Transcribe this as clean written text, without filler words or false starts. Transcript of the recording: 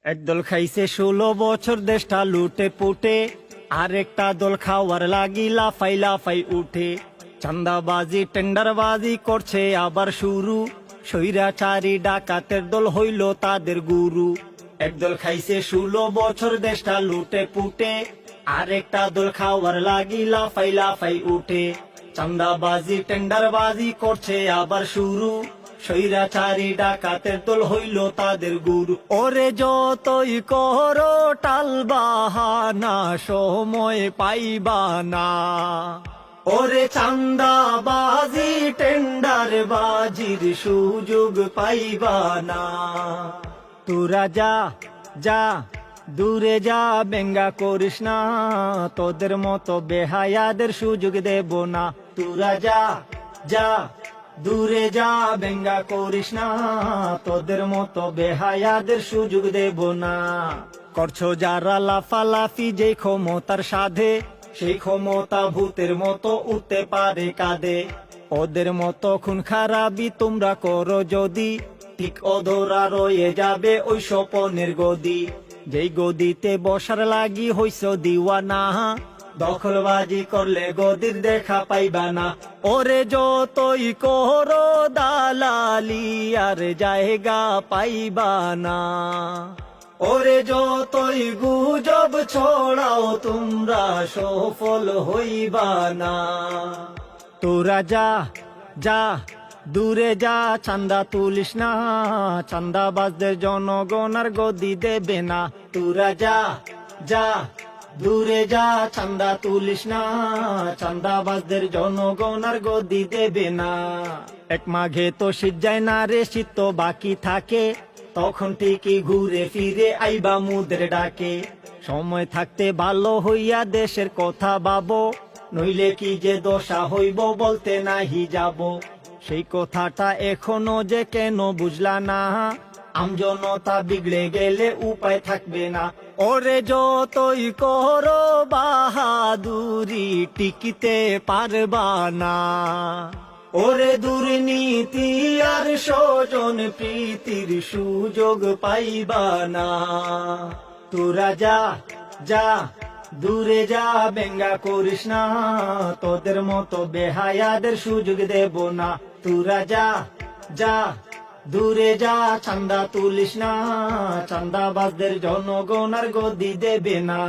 একদল খাইছে 16 বছর দেশটা লুটে পুটে, আরেকটা দল খাওয়ার লাগি লাফাই লাফাই উঠে। চান্দাবাজি টেন্ডারবাজি করছে আবার শুরু, স্বৈরাচারী ডাকাতের দল হইল তাদের গুরু। একদল খাইছে 16 বছর দেশটা লুটে পুটে, আরেকটা দল খাওয়ার লাগি লাফাই লাফাই উঠে। চান্দাবাজি টেন্ডারবাজি করছে আবার শুরু, স্বৈরাচারী ডাকাতের দল হইল তাদের গুরু। ওরে যতই করো টাল বাহানা, সময় পাইবা না। ওরে চান্দাবাজি টেন্ডার বাজির সুযোগ পাইবা না। তোরা যা যা দূরে যা, বেঙ্গা করিস না, তোদের মতো বেহায়াদের সুযোগ দেব না। তোরা যা যা দূরে যা, বেঙ্গা করিস না, তোদের মতো বেহায়াদের সুযোগ দেব না। করছো যারা লাফালাফি যে ক্ষমতার সাধে, সেই ক্ষমতা ভূতের মতো উঠতে পারে কাঁধে। ওদের মতো খুন খারাপি তোমরা করো যদি, ঠিক অধরা রয়ে যাবে ওই স্বপনের গদি। যেই গদিতে বসার লাগি হইছ দিওয়ানা, দখলবাজি করলে গদির দেখা পাইবা না। ওরে যতই করো দালালি, আর জায়গা পাইবা না। ওরে যতই গুজব ছড়াও তোমরা সফল হইবা না। তোরা যা যা দূরে যা, চান্দা তুলিস না, চান্দাবাজদের জনগণ আর গদি দেবে না। তোরা যা যা দূরে যা, চান্দা তুলিস না, চান্দাবাজদের জনগণ আর গদি দেবে না। এক মাঘে তো শীত যায় না রে, শীত তো বাকি থাকে, তখন ঠিকই ঘুরে ফিরে আইবা মুদের ডাকে। সময় থাকতে ভালো হইয়া দেশের কথা ভাবো, নইলে কি যে দশা হইব বলতে নাহি যাব। সেই কথাটা এখনো যে কেন বুঝলা না, আমজনতা বিগড়ে গেলে উপায় থাকবে না। ওরে যতই করো বাহাদুরি, টিকিতে পারবা না। ওরে দুর্নীতি আর স্বজন প্রীতির সুযোগ পাইবা না। তোরা যা যা দূরে যা, বেঙ্গা করিস না, তোদের মতো বেহায়াদের সুযোগ দেব না। তোরা যা যা দূরে যা, চান্দা তুলিস না, চান্দাবাজদের জনগণ আর গদি দেবে না।